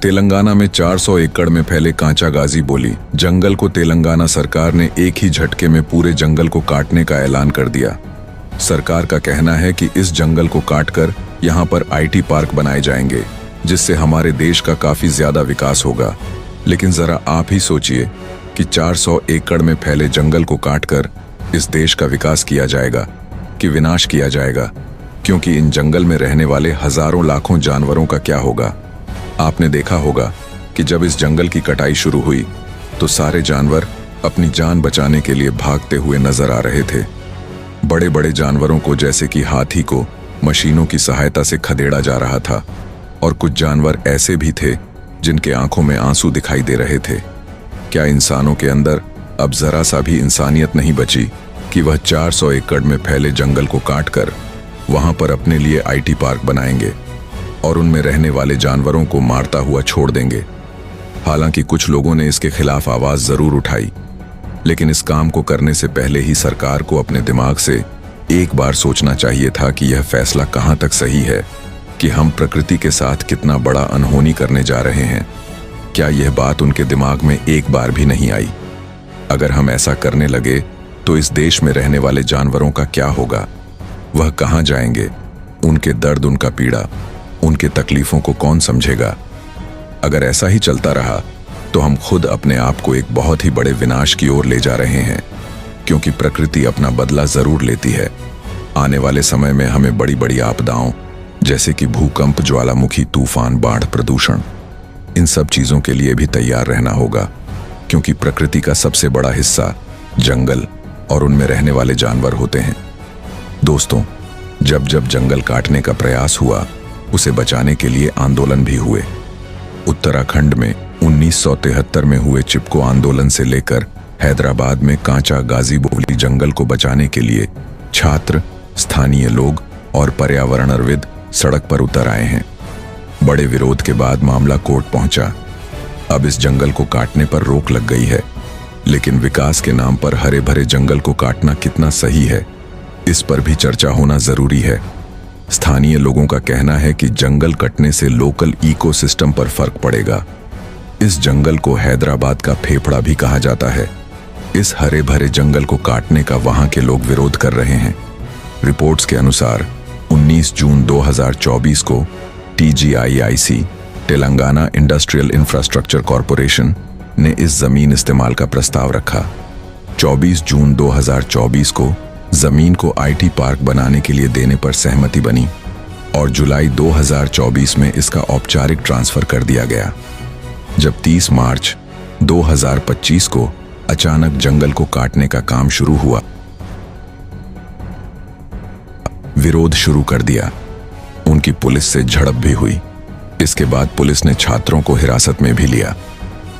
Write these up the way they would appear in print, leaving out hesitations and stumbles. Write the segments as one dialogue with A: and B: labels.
A: तेलंगाना में 400 एकड़ में फैले कांचा गाजीबोवली जंगल को तेलंगाना सरकार ने एक ही झटके में पूरे जंगल को काटने का ऐलान कर दिया। सरकार का कहना है कि इस जंगल को काटकर यहाँ पर आईटी पार्क बनाए जाएंगे, जिससे हमारे देश का काफी ज्यादा विकास होगा। लेकिन जरा आप ही सोचिए कि 400 एकड़ में फैले जंगल को काटकर इस देश का विकास किया जाएगा कि विनाश किया जाएगा, क्योंकि इन जंगल में रहने वाले हजारों लाखों जानवरों का क्या होगा। आपने देखा होगा कि जब इस जंगल की कटाई शुरू हुई तो सारे जानवर अपनी जान बचाने के लिए भागते हुए नजर आ रहे थे। बड़े बड़े जानवरों को, जैसे कि हाथी को, मशीनों की सहायता से खदेड़ा जा रहा था, और कुछ जानवर ऐसे भी थे जिनके आंखों में आंसू दिखाई दे रहे थे। क्या इंसानों के अंदर अब जरा सा भी इंसानियत नहीं बची कि वह 400 एकड़ में फैले जंगल को काटकर वहां पर अपने लिए आईटी पार्क बनाएंगे और उनमें रहने वाले जानवरों को मारता हुआ छोड़ देंगे। हालांकि कुछ लोगों ने इसके खिलाफ आवाज जरूर उठाई, लेकिन इस काम को करने से पहले ही सरकार को अपने दिमाग से एक बार सोचना चाहिए था कि यह फैसला कहां तक सही है, कि हम प्रकृति के साथ कितना बड़ा अनहोनी करने जा रहे हैं। क्या यह बात उनके दिमाग में एक बार भी नहीं आई? अगर हम ऐसा करने लगे तो इस देश में रहने वाले जानवरों का क्या होगा? वह कहां जाएंगे? उनके दर्द, उनका पीड़ा, उनके तकलीफों को कौन समझेगा? अगर ऐसा ही चलता रहा तो हम खुद अपने आप को एक बहुत ही बड़े विनाश की ओर ले जा रहे हैं, क्योंकि प्रकृति अपना बदला जरूर लेती है। आने वाले समय में हमें बड़ी बड़ी आपदाओं, जैसे कि भूकंप, ज्वालामुखी, तूफान, बाढ़, प्रदूषण, इन सब चीजों के लिए भी तैयार रहना होगा, क्योंकि प्रकृति का सबसे बड़ा हिस्सा जंगल और उनमें रहने वाले जानवर होते हैं। दोस्तों, जब जब जंगल काटने का प्रयास हुआ, उसे बचाने के लिए आंदोलन भी हुए। उत्तराखंड में 1973 में हुए चिपको आंदोलन से लेकर हैदराबाद में कांचा गाजीबोवली जंगल को बचाने के लिए छात्र, स्थानीय लोग और पर्यावरणविद सड़क पर उतर आए हैं। बड़े विरोध के बाद मामला कोर्ट पहुंचा। अब इस जंगल को काटने पर रोक लग गई है, लेकिन विकास के नाम पर हरे भरे जंगल को काटना कितना सही है, इस पर भी चर्चा होना जरूरी है। स्थानीय लोगों का कहना है कि जंगल कटने से लोकल इकोसिस्टम पर फर्क पड़ेगा। इस जंगल को हैदराबाद का फेफड़ा भी कहा जाता है। इस हरे भरे जंगल को काटने का वहां के लोग विरोध कर रहे हैं। रिपोर्ट्स के अनुसार 19 जून 2024 को TGIIC, Telangana industrial infrastructure corporation, ने इस जमीन इस्तेमाल का प्रस्ताव रखा। 24 जून 2024 को जमीन को आईटी पार्क बनाने के लिए देने पर सहमति बनी और जुलाई 2024 में इसका औपचारिक ट्रांसफर कर दिया गया। जब 30 मार्च 2025 को अचानक जंगल को काटने का काम शुरू हुआ, विरोध शुरू कर दिया। उनकी पुलिस से झड़प भी हुई। इसके बाद पुलिस ने छात्रों को हिरासत में भी लिया।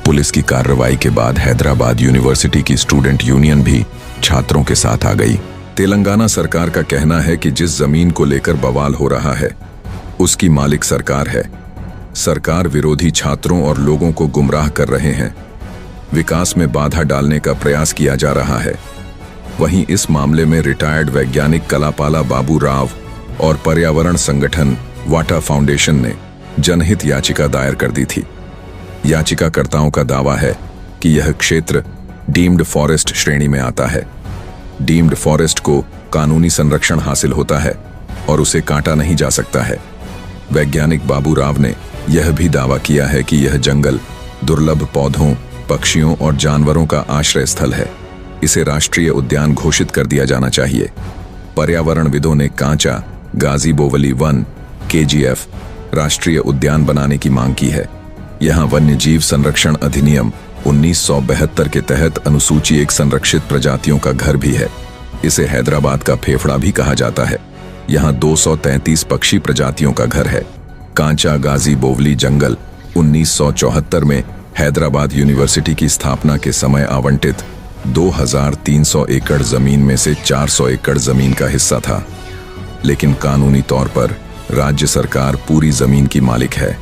A: पुलिस की कार्रवाई के बाद हैदराबाद यूनिवर्सिटी की स्टूडेंट यूनियन भी छात्रों के साथ आ गई। तेलंगाना सरकार का कहना है कि जिस जमीन को लेकर बवाल हो रहा है, उसकी मालिक सरकार है। सरकार विरोधी छात्रों और लोगों को गुमराह कर रहे हैं। विकास में बाधा डालने का प्रयास किया जा रहा है। वहीं इस मामले में रिटायर्ड वैज्ञानिक कलापाला बाबू राव और पर्यावरण संगठन वाटा फाउंडेशन ने जनहित याचिका दायर कर दी थी। याचिकाकर्ताओं का दावा है कि यह क्षेत्र डीम्ड फॉरेस्ट श्रेणी में आता है। डीम्ड फॉरेस्ट को कानूनी संरक्षण हासिल होता है और उसे काटा नहीं जा सकता है। वैज्ञानिक बाबू राव ने यह भी दावा किया है कि यह जंगल दुर्लभ पौधों, पक्षियों और जानवरों का आश्रय स्थल है। इसे राष्ट्रीय उद्यान घोषित कर दिया जाना चाहिए। पर्यावरणविदों ने कांचा गाजीबोवली वन KGF राष्ट्रीय उद्यान बनाने की मांग की है। यहाँ वन्य जीव संरक्षण अधिनियम 1972 के तहत अनुसूची एक संरक्षित प्रजातियों का घर भी है। इसे हैदराबाद का फेफड़ा भी कहा जाता है। यहाँ 233 पक्षी प्रजातियों का घर है। कांचा गाजीबोवली जंगल 1974 में हैदराबाद यूनिवर्सिटी की स्थापना के समय आवंटित 2300 एकड़ जमीन में से 400 एकड़ जमीन का हिस्सा था, लेकिन कानूनी तौर पर राज्य सरकार पूरी जमीन की मालिक है।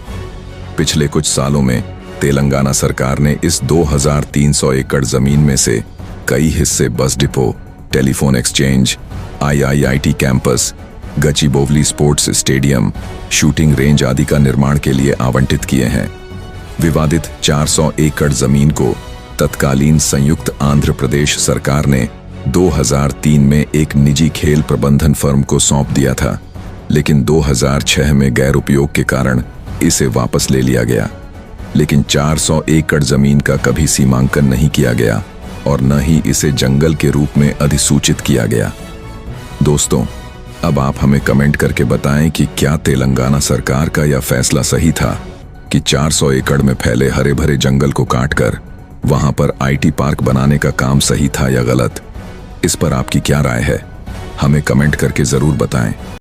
A: पिछले कुछ सालों में तेलंगाना सरकार ने इस 2300 एकड़ जमीन में से कई हिस्से bus depot, telephone exchange, IIIT campus, Gachibowli sports stadium, shooting range आदि का निर्माण के लिए आवंटित किए हैं। विवादित 400 एकड़ जमीन को तत्कालीन संयुक्त आंध्र प्रदेश सरकार ने 2003 में एक निजी खेल प्रबंधन फर्म को सौंप दिया था, लेकिन 2006 में गैर उपयोग के कारण इसे वापस ले लिया गया। लेकिन 400 एकड़ जमीन का कभी सीमांकन नहीं किया गया और न ही इसे जंगल के रूप में अधिसूचित किया गया। दोस्तों, अब आप हमें कमेंट करके बताएं कि क्या तेलंगाना सरकार का यह फैसला सही था कि 400 एकड़ में फैले हरे भरे जंगल को काटकर वहां पर IT पार्क बनाने का काम सही था या गलत। इस पर आपकी क्या राय है, हमें कमेंट करके जरूर बताएं।